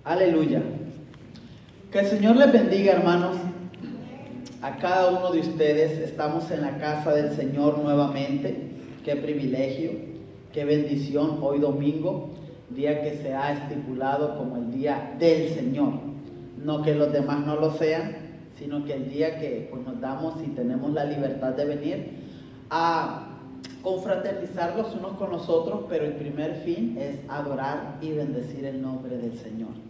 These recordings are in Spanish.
Aleluya. Que el Señor les bendiga, hermanos. A cada uno de ustedes. Estamos en la casa del Señor nuevamente. Qué privilegio, qué bendición. Hoy domingo, día que se ha estipulado como el día del Señor. No que los demás no lo sean, sino que el día que pues, nos damos y tenemos la libertad de venir a confraternizar los unos con los otros, pero el primer fin es adorar y bendecir el nombre del Señor.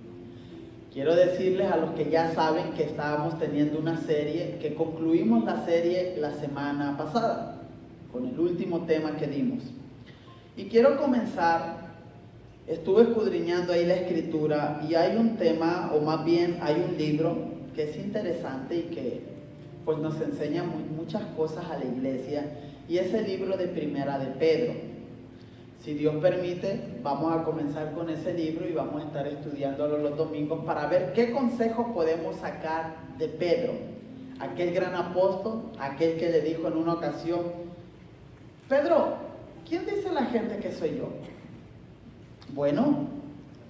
Quiero decirles a los que ya saben que estábamos teniendo una serie, que concluimos la serie la semana pasada, con el último tema que dimos. Y quiero comenzar, estuve escudriñando ahí la escritura y hay un tema, o más bien hay un libro que es interesante y que pues nos enseña muchas cosas a la iglesia, y es el libro de Primera de Pedro. Si Dios permite, vamos a comenzar con ese libro y vamos a estar estudiándolo los domingos para ver qué consejos podemos sacar de Pedro, aquel gran apóstol, aquel que le dijo en una ocasión: Pedro, ¿quién dice la gente que soy yo? Bueno,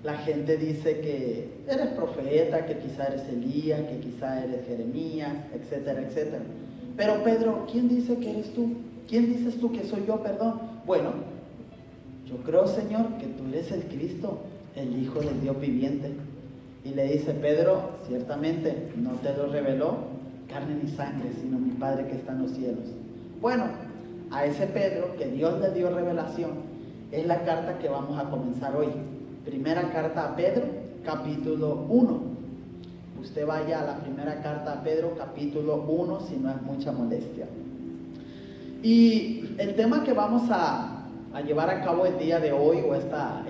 la gente dice que eres profeta, que quizá eres Elías, que quizá eres Jeremías, etcétera, etcétera. Pero Pedro, ¿quién dice que eres tú? ¿Quién dices tú que soy yo, perdón? Bueno, yo creo, Señor, que tú eres el Cristo, el Hijo del Dios viviente. Y le dice: Pedro, ciertamente no te lo reveló carne ni sangre, sino mi Padre que está en los cielos. Bueno, a ese Pedro que Dios le dio revelación, es la carta que vamos a comenzar hoy. Primera carta a Pedro, capítulo 1. Usted vaya a la primera carta a Pedro, capítulo 1, si no es mucha molestia. Y el tema que vamos a llevar a cabo el día de hoy, o esta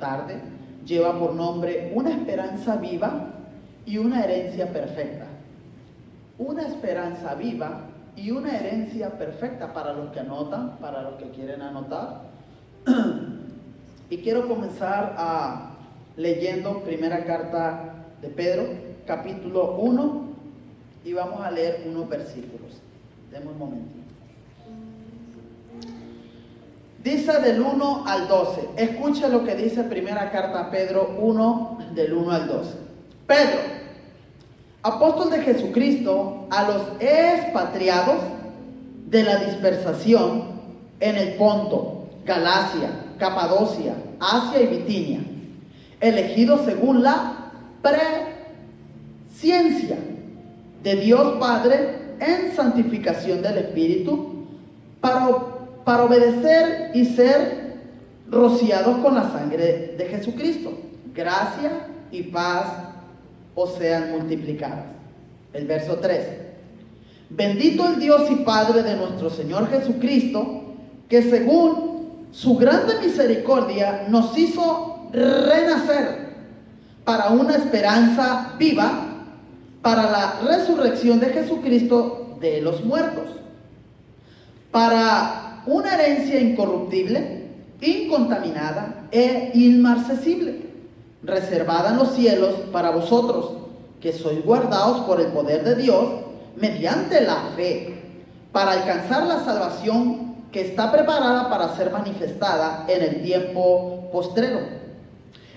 tarde, lleva por nombre Una esperanza viva y una herencia perfecta. Una esperanza viva y una herencia perfecta, para los que anotan, para los que quieren anotar. Y quiero comenzar leyendo primera carta de Pedro, capítulo 1, y vamos a leer unos versículos. Deme un momento. Dice del 1 al 12. Escuche lo que dice primera carta a Pedro 1, del 1 al 12. Pedro, apóstol de Jesucristo, a los expatriados de la dispersación en el Ponto, Galacia, Capadocia, Asia y Bitinia, elegidos según la presciencia de Dios Padre en santificación del Espíritu, para obedecer y ser rociados con la sangre de Jesucristo. Gracia y paz os sean multiplicadas. El verso 3. Bendito el Dios y Padre de nuestro Señor Jesucristo, que según su grande misericordia nos hizo renacer para una esperanza viva, para la resurrección de Jesucristo de los muertos, para una herencia incorruptible, incontaminada e inmarcesible, reservada en los cielos para vosotros, que sois guardados por el poder de Dios mediante la fe, para alcanzar la salvación que está preparada para ser manifestada en el tiempo postrero,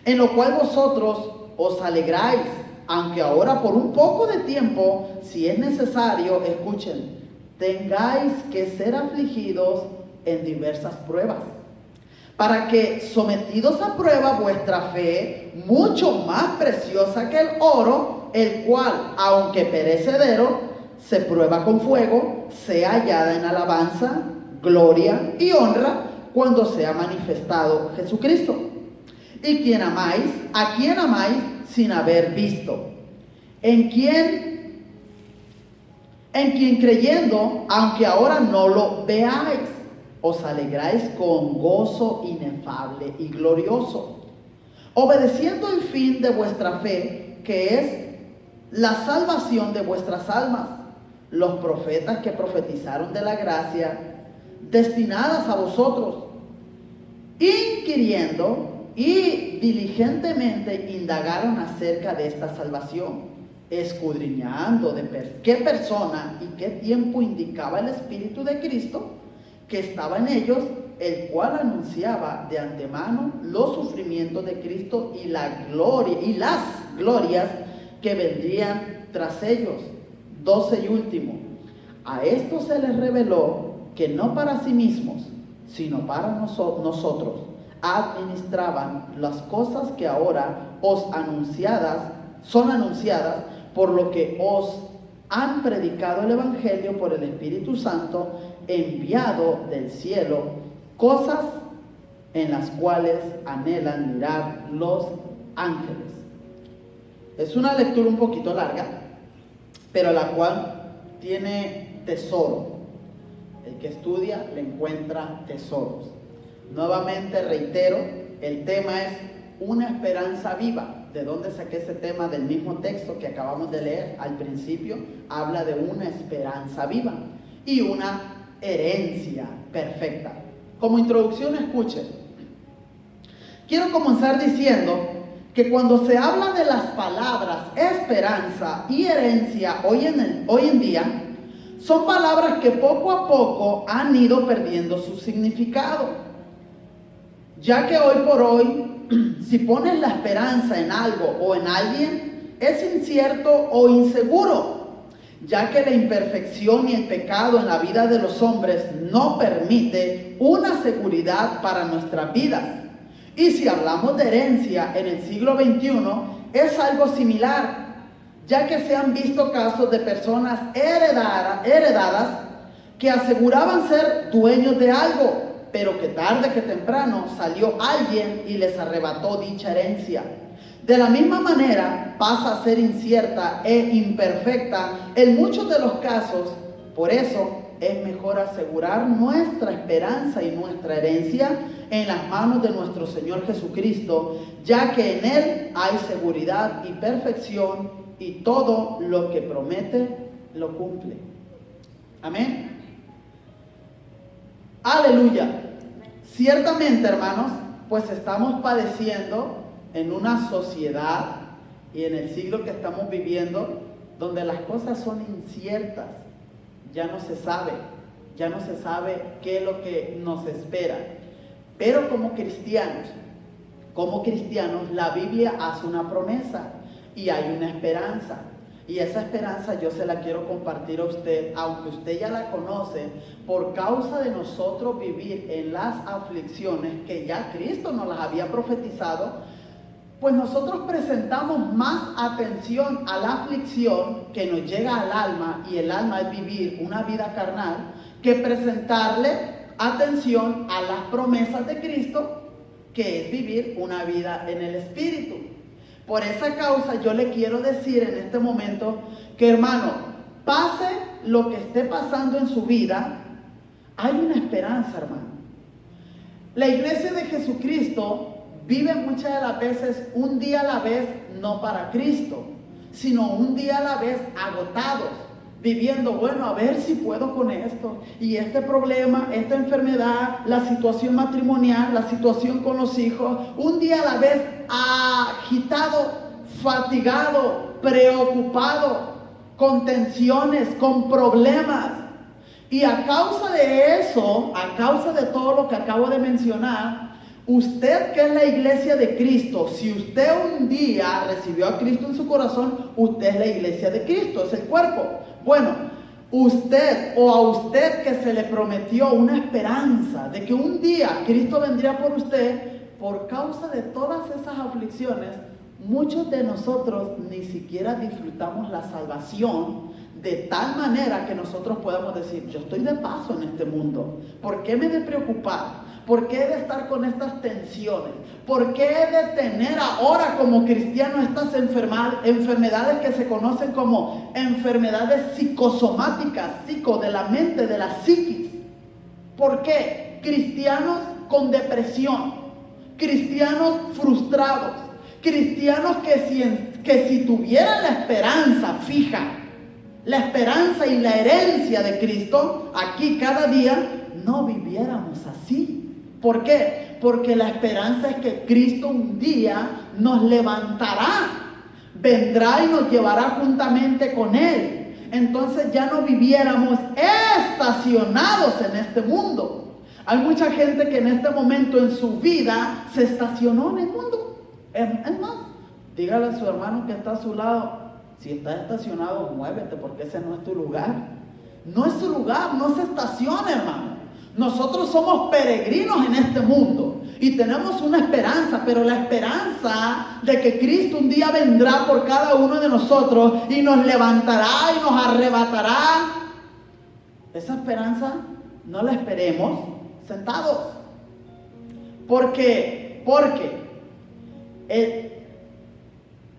en lo cual vosotros os alegráis, aunque ahora por un poco de tiempo, si es necesario, escuchen, tengáis que ser afligidos en diversas pruebas, para que, sometidos a prueba, vuestra fe, mucho más preciosa que el oro, el cual, aunque perecedero, se prueba con fuego, sea hallada en alabanza, gloria y honra cuando sea manifestado Jesucristo, y a quien amáis sin haber visto, en quien creyendo, aunque ahora no lo veáis, os alegráis con gozo inefable y glorioso, obedeciendo el fin de vuestra fe, que es la salvación de vuestras almas. Los profetas que profetizaron de la gracia destinadas a vosotros, inquiriendo y diligentemente indagaron acerca de esta salvación, escudriñando de qué persona y qué tiempo indicaba el Espíritu de Cristo que estaba en ellos el cual anunciaba de antemano los sufrimientos de Cristo y la gloria y las glorias que vendrían tras ellos. 12 y último. A esto se les reveló que no para sí mismos, sino para nosotros, administraban las cosas que ahora son anunciadas, por lo que os han predicado el Evangelio por el Espíritu Santo, enviado del cielo, cosas en las cuales anhelan mirar los ángeles. Es una lectura un poquito larga, pero la cual tiene tesoro. El que estudia le encuentra tesoros. Nuevamente reitero, el tema es una esperanza viva. ¿De dónde saqué ese tema? Del mismo texto que acabamos de leer al principio. Habla de una esperanza viva y una herencia perfecta. Como introducción, escuchen. Quiero comenzar diciendo que cuando se habla de las palabras esperanza y herencia hoy en día, son palabras que poco a poco han ido perdiendo su significado. Ya que hoy por hoy, si pones la esperanza en algo o en alguien, es incierto o inseguro, ya que la imperfección y el pecado en la vida de los hombres no permite una seguridad para nuestras vidas. Y si hablamos de herencia en el siglo XXI, es algo similar, ya que se han visto casos de personas heredadas que aseguraban ser dueños de algo, pero que tarde que temprano salió alguien y les arrebató dicha herencia. De la misma manera pasa a ser incierta e imperfecta en muchos de los casos. Por eso es mejor asegurar nuestra esperanza y nuestra herencia en las manos de nuestro Señor Jesucristo, ya que en Él hay seguridad y perfección, y todo lo que promete lo cumple. Amén. Aleluya. Ciertamente, hermanos, pues estamos padeciendo en una sociedad y en el siglo que estamos viviendo donde las cosas son inciertas. Ya no se sabe qué es lo que nos espera. Pero como cristianos, la Biblia hace una promesa y hay una esperanza. Y esa esperanza yo se la quiero compartir a usted, aunque usted ya la conoce, por causa de nosotros vivir en las aflicciones que ya Cristo nos las había profetizado. Pues nosotros presentamos más atención a la aflicción que nos llega al alma, y el alma es vivir una vida carnal, que presentarle atención a las promesas de Cristo, que es vivir una vida en el Espíritu. Por esa causa yo le quiero decir en este momento que, hermano, pase lo que esté pasando en su vida, hay una esperanza, hermano. La iglesia de Jesucristo vive muchas de las veces un día a la vez, no para Cristo, sino un día a la vez agotados, viviendo, bueno, a ver si puedo con esto, y este problema, esta enfermedad, la situación matrimonial, la situación con los hijos, un día a la vez agitado, fatigado, preocupado, con tensiones, con problemas. Y a causa de eso, a causa de todo lo que acabo de mencionar, usted que es la iglesia de Cristo, si usted un día recibió a Cristo en su corazón, usted es la iglesia de Cristo, es el cuerpo. Bueno, usted o a usted que se le prometió una esperanza de que un día Cristo vendría por usted, por causa de todas esas aflicciones, muchos de nosotros ni siquiera disfrutamos la salvación de tal manera que nosotros podamos decir, yo estoy de paso en este mundo, ¿por qué me he de preocupar? ¿Por qué he de estar con estas tensiones? ¿Por qué he de tener ahora como cristiano estas enfermedades que se conocen como enfermedades psicosomáticas, de la mente, de la psiquis? ¿Por qué? Cristianos con depresión, cristianos frustrados, cristianos que si tuvieran la esperanza fija, la esperanza y la herencia de Cristo, aquí cada día no viviéramos así. ¿Por qué? Porque la esperanza es que Cristo un día nos levantará, vendrá y nos llevará juntamente con Él. Entonces ya no viviéramos estacionados en este mundo. Hay mucha gente que en este momento en su vida se estacionó en el mundo. Es más, dígale a su hermano que está a su lado, si está estacionado, muévete, porque ese no es tu lugar. No es su lugar, no se estaciona, hermano. Nosotros somos peregrinos en este mundo y tenemos una esperanza, pero la esperanza de que Cristo un día vendrá por cada uno de nosotros y nos levantará y nos arrebatará, esa esperanza no la esperemos sentados. Porque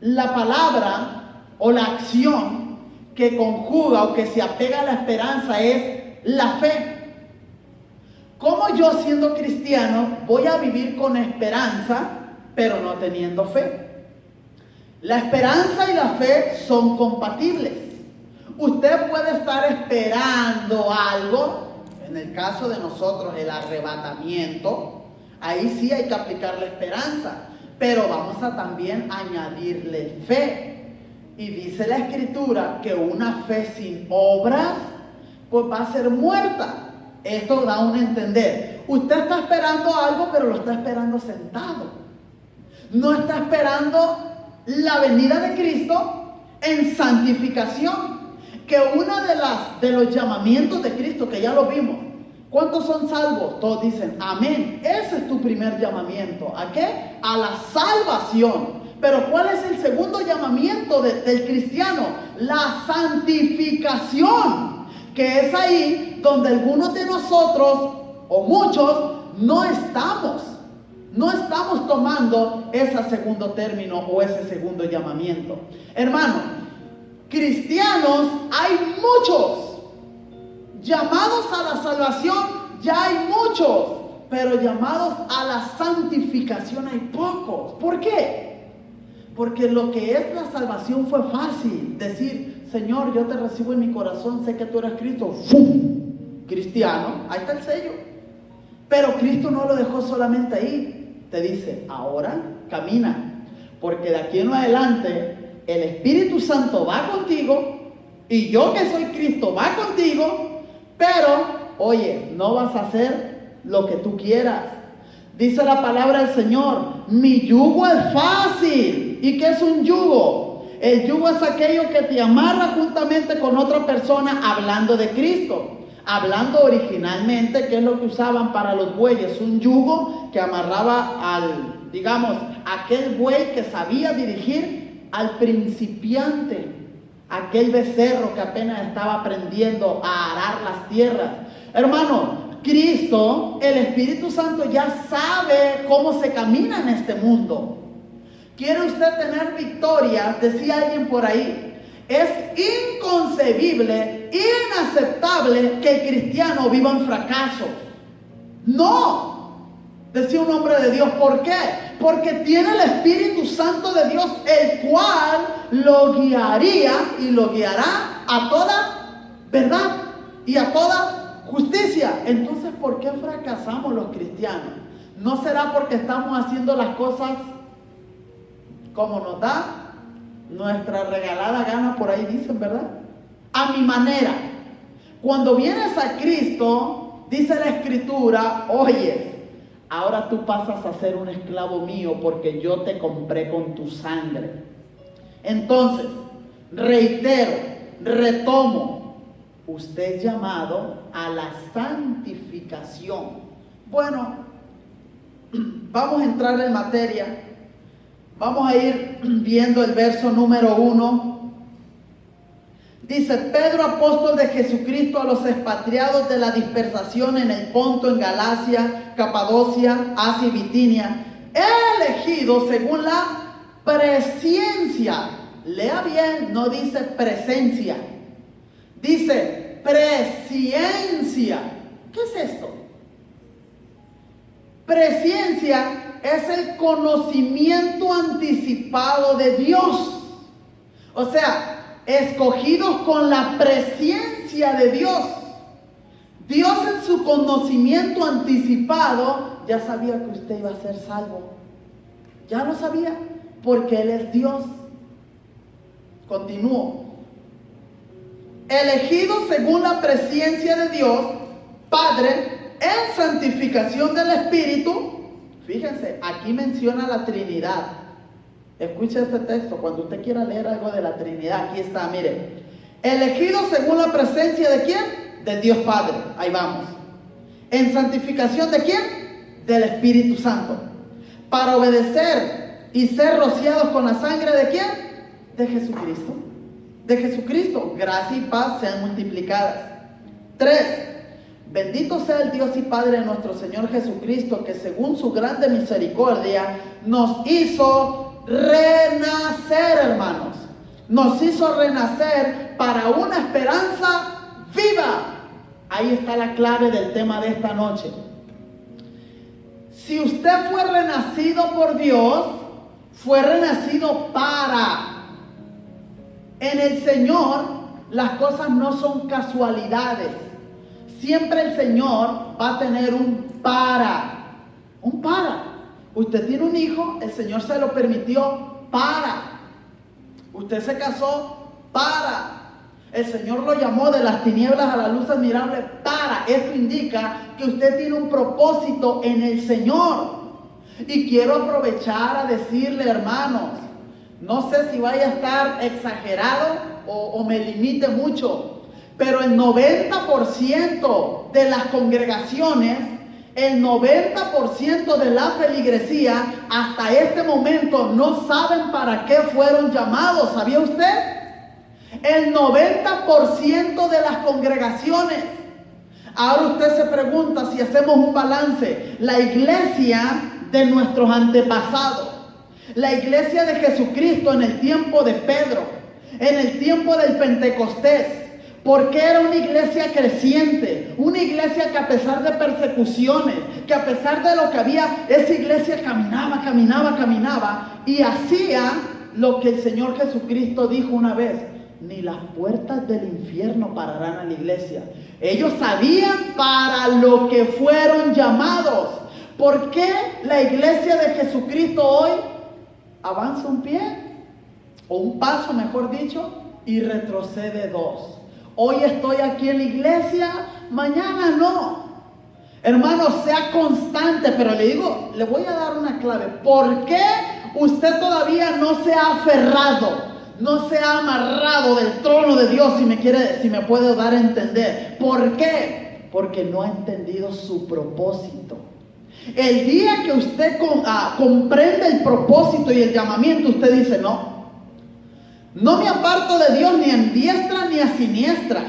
la palabra o la acción que conjuga o que se apega a la esperanza es la fe. ¿Cómo yo, siendo cristiano, voy a vivir con esperanza pero no teniendo fe? La esperanza y la fe son compatibles. Usted puede estar esperando algo, en el caso de nosotros el arrebatamiento, ahí sí hay que aplicar la esperanza, pero vamos a también añadirle fe. Y dice la Escritura que una fe sin obras pues va a ser muerta. Esto da un entender. Usted está esperando algo, pero lo está esperando sentado. No está esperando la venida de Cristo en santificación. Que uno de los llamamientos de Cristo, que ya lo vimos. ¿Cuántos son salvos? Todos dicen amén. Ese es tu primer llamamiento. ¿A qué? A la salvación. Pero ¿cuál es el segundo llamamiento del cristiano? La santificación. Que es ahí donde algunos de nosotros, o muchos, no estamos tomando ese segundo término o ese segundo llamamiento. Hermano, cristianos hay muchos. Llamados a la salvación ya hay muchos, pero llamados a la santificación hay pocos. ¿Por qué? Porque lo que es la salvación fue fácil. Decir, Señor, yo te recibo en mi corazón, sé que tú eres Cristo. ¡Fum! Cristiano, ahí está el sello. Pero Cristo no lo dejó solamente ahí. Te dice, ahora camina, porque de aquí en adelante el Espíritu Santo va contigo y yo que soy Cristo va contigo, pero, oye, no vas a hacer lo que tú quieras. Dice la palabra del Señor, mi yugo es fácil. ¿Y qué es un yugo? El yugo es aquello que te amarra juntamente con otra persona, hablando de Cristo. Hablando originalmente, ¿qué es lo que usaban para los bueyes? Un yugo que amarraba aquel buey que sabía dirigir al principiante, aquel becerro que apenas estaba aprendiendo a arar las tierras. Hermano, Cristo, el Espíritu Santo ya sabe cómo se camina en este mundo. ¿Quiere usted tener victoria? Decía alguien por ahí. Es inconcebible, inaceptable que el cristiano viva en fracaso. No, decía un hombre de Dios. ¿Por qué? Porque tiene el Espíritu Santo de Dios, el cual lo guiaría y lo guiará a toda verdad y a toda justicia. Entonces, ¿por qué fracasamos los cristianos? ¿No será porque estamos haciendo las cosas como nos da nuestra regalada gana? Por ahí dicen, ¿verdad? A mi manera. Cuando vienes a Cristo, dice la Escritura, oye, ahora tú pasas a ser un esclavo mío porque yo te compré con tu sangre. Entonces, reitero, retomo, usted es llamado a la santificación. Bueno, vamos a entrar en materia. Vamos a ir viendo el verso número 1. Dice, Pedro, apóstol de Jesucristo, a los expatriados de la dispersación en el Ponto, en Galacia, Capadocia, Asia y Bitinia, he elegido según la presciencia. Lea bien, no dice presencia. Dice presciencia. ¿Qué es esto? Presciencia es el conocimiento anticipado de Dios. O sea, escogidos con la presencia de Dios. Dios en su conocimiento anticipado ya sabía que usted iba a ser salvo. Ya lo sabía, porque Él es Dios. Continúo. Elegidos según la presencia de Dios, Padre, en santificación del Espíritu. Fíjense, aquí menciona la Trinidad. Escucha este texto, cuando usted quiera leer algo de la Trinidad, aquí está, mire. Elegido según la presencia ¿de quién? De Dios Padre. Ahí vamos. ¿En santificación de quién? Del Espíritu Santo. Para obedecer y ser rociados con la sangre ¿de quién? De Jesucristo. De Jesucristo. Gracia y paz sean multiplicadas. 3. Bendito sea el Dios y Padre de nuestro Señor Jesucristo, que según su grande misericordia nos hizo renacer, hermanos. Nos hizo renacer para una esperanza viva. Ahí está la clave del tema de esta noche. Si usted fue renacido por Dios, fue renacido para. En el Señor, las cosas no son casualidades. Siempre el Señor va a tener un para. Un para. Usted tiene un hijo, el Señor se lo permitió para. Usted se casó para. El Señor lo llamó de las tinieblas a la luz admirable para. Esto indica que usted tiene un propósito en el Señor. Y quiero aprovechar a decirle, hermanos, no sé si vaya a estar exagerado o me limite mucho, pero el 90% de las congregaciones, el 90% de la feligresía, hasta este momento no saben para qué fueron llamados. ¿Sabía usted? El 90% de las congregaciones. Ahora usted se pregunta, si hacemos un balance, la iglesia de nuestros antepasados, la iglesia de Jesucristo en el tiempo de Pedro, en el tiempo del Pentecostés, porque era una iglesia creciente, una iglesia que a pesar de persecuciones, que a pesar de lo que había, esa iglesia caminaba y hacía lo que el Señor Jesucristo dijo una vez: ni las puertas del infierno pararán a la iglesia. Ellos sabían para lo que fueron llamados. ¿Por qué la iglesia de Jesucristo hoy avanza un pie, o un paso mejor dicho, y retrocede 2? Hoy estoy aquí en la iglesia, mañana no. Hermano, sea constante, pero le digo, le voy a dar una clave. ¿Por qué usted todavía no se ha aferrado, no se ha amarrado del trono de Dios, si me puede dar a entender? ¿Por qué? Porque no ha entendido su propósito. El día que usted comprende el propósito y el llamamiento, usted dice: no me aparto de Dios ni a diestra ni a siniestra.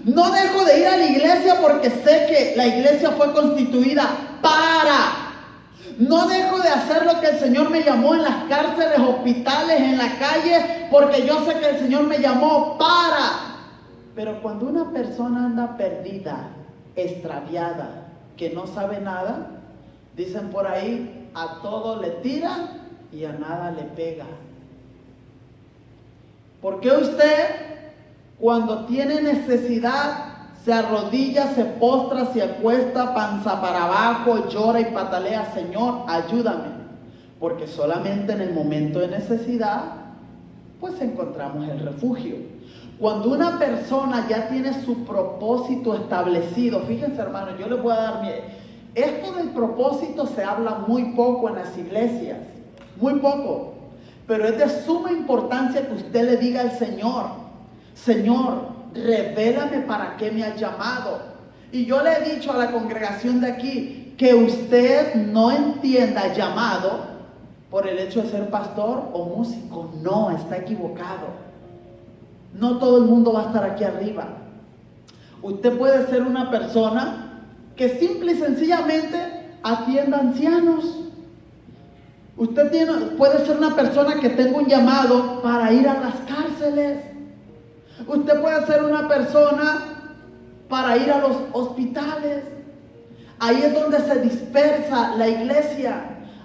No dejo de ir a la iglesia porque sé que la iglesia fue constituida para. No dejo de hacer lo que el Señor me llamó en las cárceles, hospitales, en la calle, porque yo sé que el Señor me llamó para. Pero cuando una persona anda perdida, extraviada, que no sabe nada, dicen por ahí, a todo le tira y a nada le pega. ¿Por qué usted, cuando tiene necesidad, se arrodilla, se postra, se acuesta, panza para abajo, llora y patalea: Señor, ayúdame? Porque solamente en el momento de necesidad, pues encontramos el refugio. Cuando una persona ya tiene su propósito establecido, fíjense, hermanos, yo les voy a dar esto del propósito se habla muy poco en las iglesias, muy poco. Pero es de suma importancia que usted le diga al Señor: Señor, revélame para qué me has llamado. Y yo le he dicho a la congregación de aquí que usted no entienda llamado por el hecho de ser pastor o músico. No, está equivocado. No todo el mundo va a estar aquí arriba. Usted puede ser una persona que simple y sencillamente atienda ancianos. Usted puede ser una persona que tenga un llamado para ir a las cárceles. Usted puede ser una persona para ir a los hospitales. Ahí es donde se dispersa la iglesia.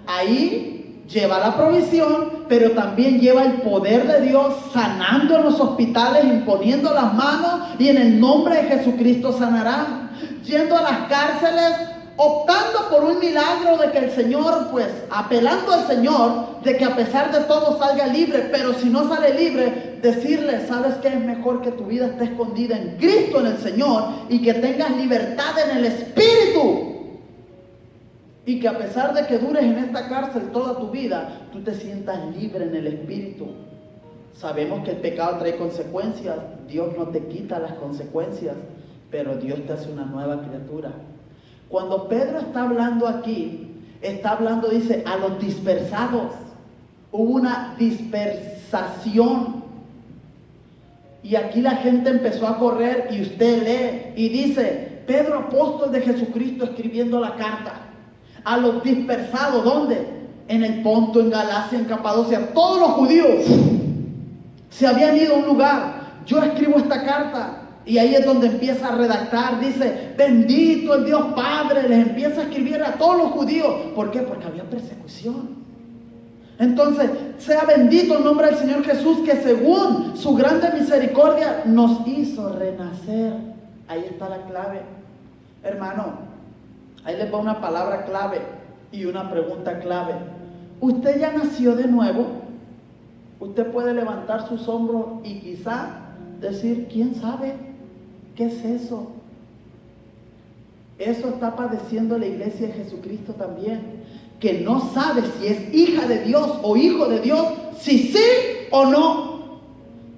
Ahí lleva la provisión, pero también lleva el poder de Dios, sanando en los hospitales, imponiendo las manos, y en el nombre de Jesucristo sanarán. Yendo a las cárceles, optando por un milagro de que el Señor, pues, apelando al Señor, de que a pesar de todo salga libre, pero si no sale libre, decirle, ¿sabes qué? Es mejor que tu vida esté escondida en Cristo, en el Señor, y que tengas libertad en el Espíritu. Y que a pesar de que dures en esta cárcel toda tu vida, tú te sientas libre en el Espíritu. Sabemos que el pecado trae consecuencias. Dios no te quita las consecuencias, pero Dios te hace una nueva criatura. Cuando Pedro está hablando aquí, está hablando, dice, a los dispersados. Hubo una dispersación. Y aquí la gente empezó a correr y usted lee y dice, Pedro, apóstol de Jesucristo, escribiendo la carta a los dispersados. ¿Dónde? En el Ponto, en Galacia, en Capadocia. Todos los judíos se habían ido a un lugar. Yo escribo esta carta. Y ahí es donde empieza a redactar, dice, bendito el Dios Padre, les empieza a escribir a todos los judíos. ¿Por qué? Porque había persecución. Entonces, sea bendito el nombre del Señor Jesús, que según su grande misericordia nos hizo renacer. Ahí está la clave. Hermano, ahí les va una palabra clave y una pregunta clave. ¿Usted ya nació de nuevo? Usted puede levantar sus hombros y quizá decir, ¿quién sabe? ¿Qué es eso? Eso está padeciendo la iglesia de Jesucristo también, que no sabe si es hija de Dios o hijo de Dios, si sí o no.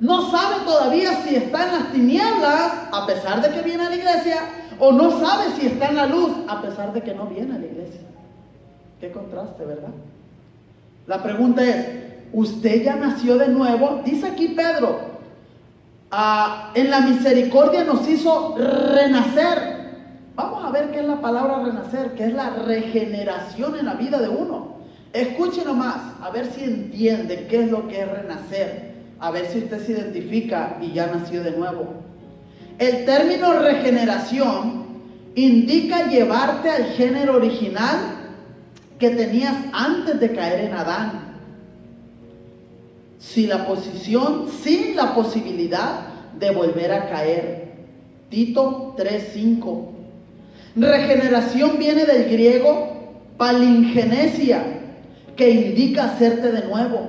No sabe todavía si está en las tinieblas, a pesar de que viene a la iglesia, o no sabe si está en la luz, a pesar de que no viene a la iglesia. Qué contraste, ¿verdad? La pregunta es, ¿usted ya nació de nuevo? Dice aquí Pedro, en la misericordia nos hizo renacer. Vamos a ver qué es la palabra renacer, que es la regeneración en la vida de uno. Escuche nomás, a ver si entiende qué es lo que es renacer. A ver si usted se identifica y ya nació de nuevo. El término regeneración indica llevarte al género original que tenías antes de caer en Adán. Sin la posibilidad de volver a caer. Tito 3:5. Regeneración viene del griego palingenesia, que indica hacerte de nuevo.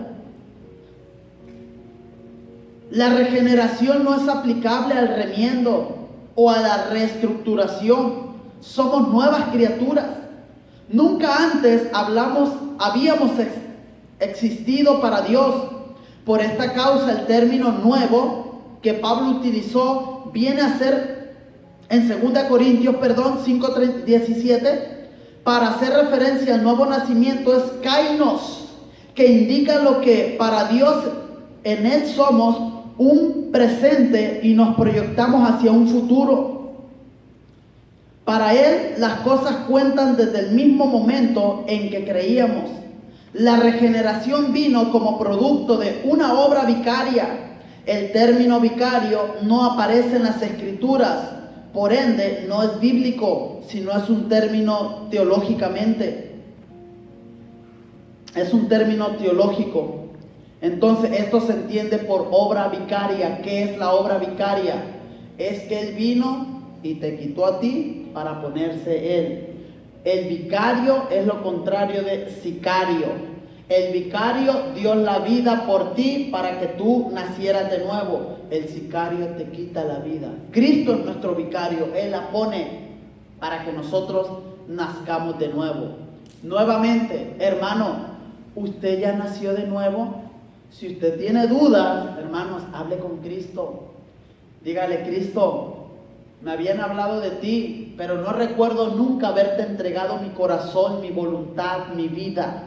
La regeneración no es aplicable al remiendo o a la reestructuración. Somos nuevas criaturas. Nunca antes habíamos existido para Dios. Por esta causa el término nuevo que Pablo utilizó viene a ser en 2 Corintios 5:17, para hacer referencia al nuevo nacimiento, es kainos, que indica lo que para Dios en Él somos un presente y nos proyectamos hacia un futuro. Para Él las cosas cuentan desde el mismo momento en que creíamos. La regeneración vino como producto de una obra vicaria. El término vicario no aparece en las Escrituras, por ende no es bíblico, sino es un término teológicamente. Es un término teológico. Entonces esto se entiende por obra vicaria. ¿Qué es la obra vicaria? Es que Él vino y te quitó a ti para ponerse Él. El vicario es lo contrario de sicario. El vicario dio la vida por ti para que tú nacieras de nuevo. El sicario te quita la vida. Cristo es nuestro vicario. Él la pone para que nosotros nazcamos de nuevo. Nuevamente, hermano, ¿usted ya nació de nuevo? Si usted tiene dudas, hermanos, hable con Cristo. Dígale, Cristo, me habían hablado de ti, pero no recuerdo nunca haberte entregado mi corazón, mi voluntad, mi vida.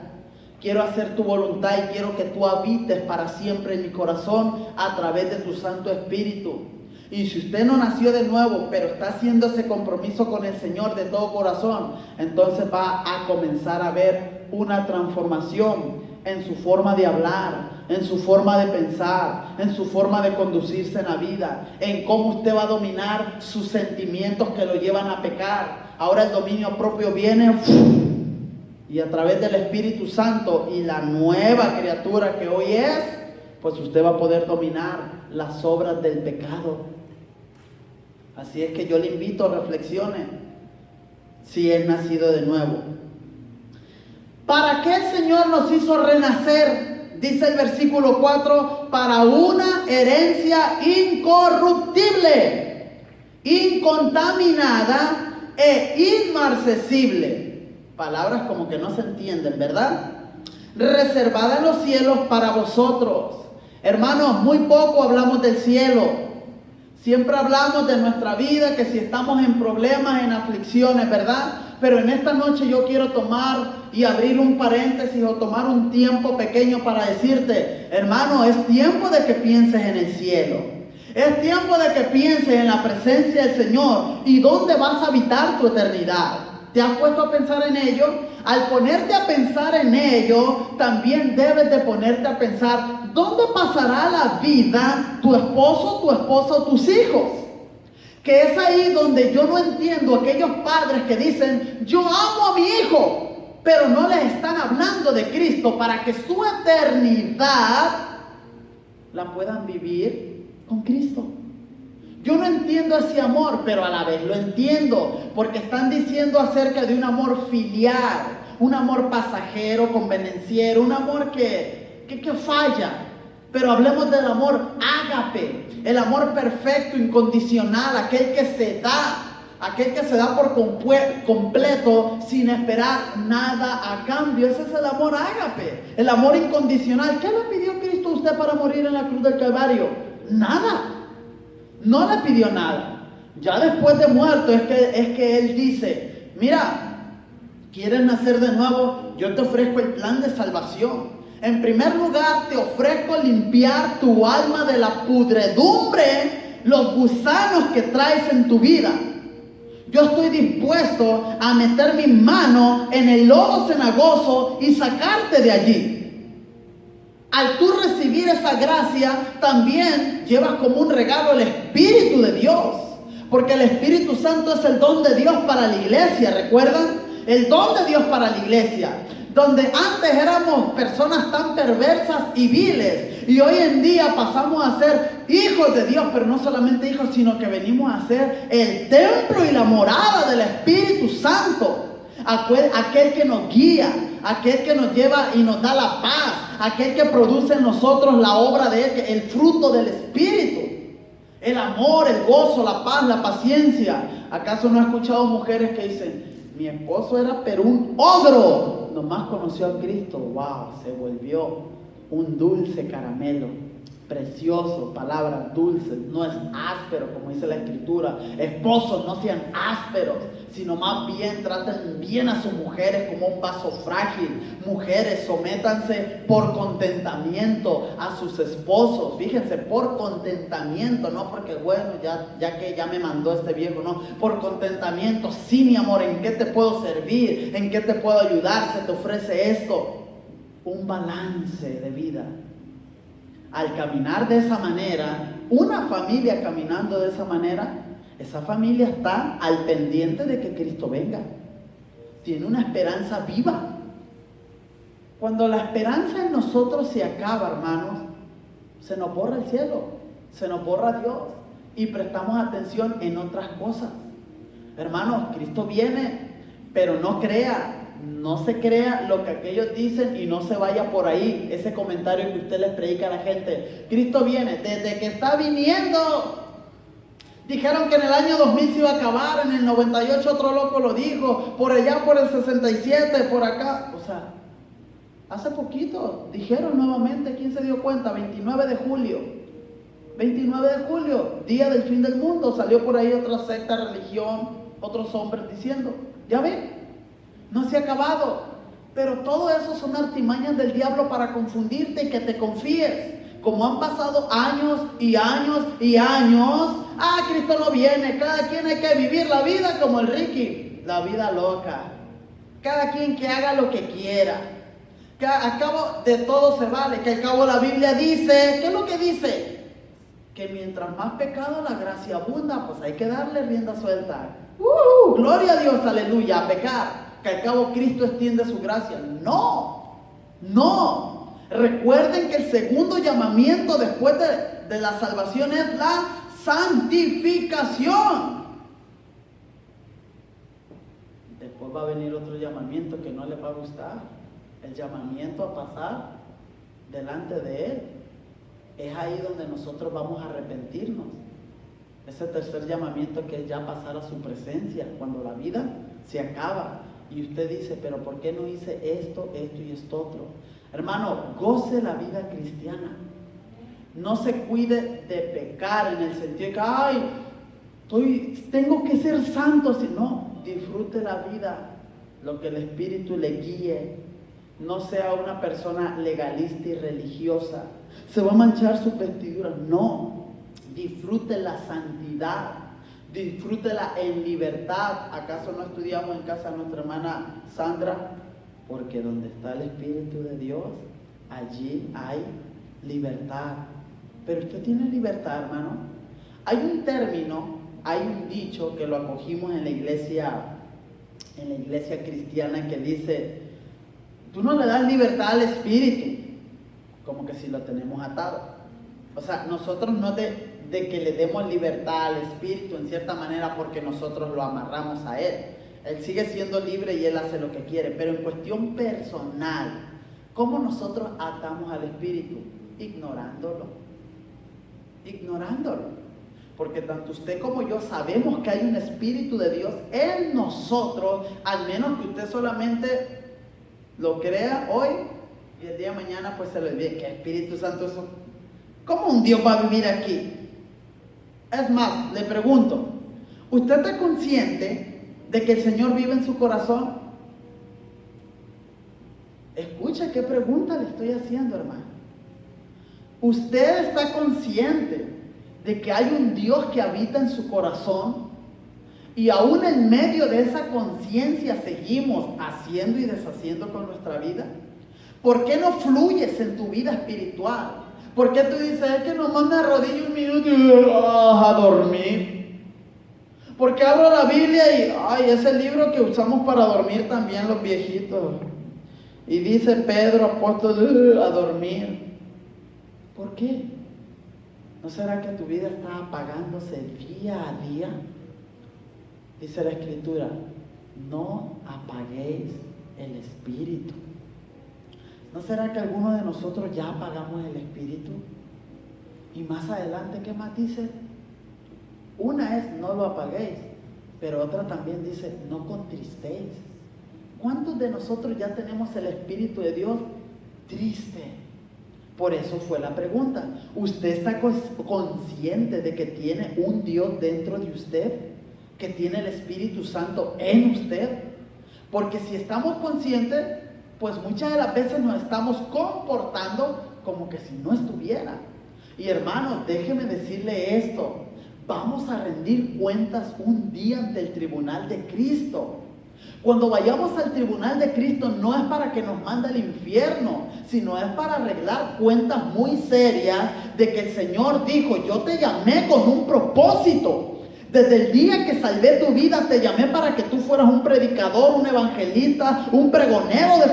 Quiero hacer tu voluntad y quiero que tú habites para siempre en mi corazón a través de tu Santo Espíritu. Y si usted no nació de nuevo, pero está haciendo ese compromiso con el Señor de todo corazón, entonces va a comenzar a ver una transformación en su forma de hablar, en su forma de pensar, en su forma de conducirse en la vida, en cómo usted va a dominar sus sentimientos que lo llevan a pecar. Ahora el dominio propio viene y a través del Espíritu Santo y la nueva criatura que hoy es, pues usted va a poder dominar las obras del pecado. Así es que yo le invito a reflexiones. si es nacido de nuevo. ¿Para qué el Señor nos hizo renacer? Dice el versículo 4, para una herencia incorruptible, incontaminada e inmarcesible. Palabras como que no se entienden, ¿verdad? Reservada en los cielos para vosotros. Hermanos, muy poco hablamos del cielo. Siempre hablamos de nuestra vida, que si estamos en problemas, en aflicciones, ¿verdad? Pero en esta noche yo quiero tomar y abrir un paréntesis o tomar un tiempo pequeño para decirte, hermano, es tiempo de que pienses en el cielo. Es tiempo de que pienses en la presencia del Señor y dónde vas a habitar tu eternidad. ¿Te has puesto a pensar en ello? Al ponerte a pensar en ello, también debes de ponerte a pensar, ¿dónde pasará la vida tu esposo, tu esposa o tus hijos? Que es ahí donde yo no entiendo aquellos padres que dicen, yo amo a mi hijo, pero no les están hablando de Cristo para que su eternidad la puedan vivir con Cristo. Yo no entiendo ese amor, pero a la vez lo entiendo, porque están diciendo acerca de un amor filial, un amor pasajero, convenenciero, un amor que falla. Pero hablemos del amor ágape, el amor perfecto, incondicional, aquel que se da por completo sin esperar nada a cambio. Ese es el amor ágape, el amor incondicional. ¿Qué le pidió Cristo a usted para morir en la cruz del Calvario? Nada. No le pidió nada. Ya después de muerto es que Él dice, mira, ¿quieres nacer de nuevo? Yo te ofrezco el plan de salvación. En primer lugar, te ofrezco limpiar tu alma de la pudredumbre, los gusanos que traes en tu vida. Yo estoy dispuesto a meter mi mano en el lodo cenagoso y sacarte de allí. Al tú recibir esa gracia, también llevas como un regalo el Espíritu de Dios. Porque el Espíritu Santo es el don de Dios para la iglesia, ¿recuerdan? El don de Dios para la iglesia. Donde antes éramos personas tan perversas y viles, y hoy en día pasamos a ser hijos de Dios, pero no solamente hijos, sino que venimos a ser el templo y la morada del Espíritu Santo. Aquel que nos guía, aquel que nos lleva y nos da la paz, aquel que produce en nosotros la obra de Él, el fruto del Espíritu, el amor, el gozo, la paz, la paciencia. ¿Acaso no he escuchado mujeres que dicen, mi esposo era pero un ogro, nomás conoció a Cristo, wow, se volvió un dulce caramelo, precioso, palabra dulce, no es áspero como dice la Escritura? Esposos, no sean ásperos, sino más bien traten bien a sus mujeres como un vaso frágil. Mujeres, sométanse por contentamiento a sus esposos. Fíjense, por contentamiento, no porque bueno, ya que ya me mandó este viejo, no, por contentamiento. Sí, mi amor, ¿en qué te puedo servir? ¿En qué te puedo ayudar? Se te ofrece esto. Un balance de vida. Al caminar de esa manera, una familia caminando de esa manera, esa familia está al pendiente de que Cristo venga. Tiene una esperanza viva. Cuando la esperanza en nosotros se acaba, hermanos, se nos borra el cielo, se nos borra Dios y prestamos atención en otras cosas. Hermanos, Cristo viene, pero no se crea lo que aquellos dicen y no se vaya por ahí ese comentario que usted les predica a la gente. Cristo viene, desde que está viniendo. Dijeron que en el año 2000 se iba a acabar, en el 98 otro loco lo dijo, por allá por el 67, por acá. O sea, hace poquito dijeron nuevamente, ¿quién se dio cuenta? 29 de julio, día del fin del mundo. Salió por ahí otra secta, religión, otros hombres diciendo, ya ven, no se ha acabado. Pero todo eso son artimañas del diablo para confundirte y que te confíes. Como han pasado años y años y años, Cristo no viene, cada quien hay que vivir la vida como el Ricky, la vida loca. Cada quien que haga lo que quiera. Que al cabo de todo se vale, que al cabo la Biblia dice, ¿qué es lo que dice? Que mientras más pecado la gracia abunda, pues hay que darle rienda suelta. Gloria a Dios, aleluya, a pecar. Que al cabo Cristo extiende su gracia. No. Recuerden que el segundo llamamiento después de la salvación es la santificación. después va a venir otro llamamiento que no le va a gustar. El llamamiento a pasar delante de Él. Es ahí donde nosotros vamos a arrepentirnos. Ese tercer llamamiento que es ya pasar a su presencia, cuando la vida se acaba. Y usted dice, pero ¿por qué no hice esto, esto y esto otro? Hermano, goce la vida cristiana. No se cuide de pecar en el sentido de que, ay, tengo que ser santo. No, disfrute la vida, lo que el Espíritu le guíe. No sea una persona legalista y religiosa. Se va a manchar su vestidura. No, disfrute la santidad. Disfrútela en libertad. ¿Acaso no estudiamos en casa de nuestra hermana Sandra? Porque donde está el Espíritu de Dios, allí hay libertad. Pero usted tiene libertad, hermano. Hay un término, hay un dicho que lo acogimos en la iglesia cristiana que dice, tú no le das libertad al Espíritu, como que si lo tenemos atado. O sea, nosotros no de que le demos libertad al Espíritu en cierta manera porque nosotros lo amarramos a Él. Él sigue siendo libre y Él hace lo que quiere. Pero en cuestión personal, ¿cómo nosotros atamos al Espíritu? Ignorándolo. Ignorándolo. Porque tanto usted como yo sabemos que hay un Espíritu de Dios en nosotros, al menos que usted solamente lo crea hoy y el día de mañana pues se le olvide que Espíritu Santo es. ¿Cómo un Dios va a vivir aquí? Es más, le pregunto, ¿usted está consciente de que el Señor vive en su corazón? Escucha qué pregunta le estoy haciendo, hermano. ¿Usted está consciente de que hay un Dios que habita en su corazón? Y aún en medio de esa conciencia seguimos haciendo y deshaciendo con nuestra vida. ¿Por qué no fluyes en tu vida espiritual? ¿Por qué tú dices, es que nomás me arrodillo un minuto y a dormir? Porque abro la Biblia y, ay, es el libro que usamos para dormir también los viejitos. Y dice Pedro, apóstol, a dormir. ¿Por qué? ¿No será que tu vida está apagándose día a día? Dice la Escritura, no apaguéis el Espíritu. ¿No será que algunos de nosotros ya apagamos el Espíritu? Y más adelante, ¿qué más dice? Una es, no lo apaguéis, pero otra también dice, no contristéis. ¿Cuántos de nosotros ya tenemos el Espíritu de Dios triste? Por eso fue la pregunta. ¿Usted está consciente de que tiene un Dios dentro de usted? ¿Que tiene el Espíritu Santo en usted? Porque si estamos conscientes, pues muchas de las veces nos estamos comportando como que si no estuviera. Y hermanos, déjeme decirle esto. Vamos a rendir cuentas un día ante el tribunal de Cristo. Cuando vayamos al tribunal de Cristo no es para que nos mande al infierno, sino es para arreglar cuentas muy serias de que el Señor dijo, yo te llamé con un propósito. Desde el día que salvé tu vida te llamé para que tú fueras un predicador, un evangelista, un pregonero de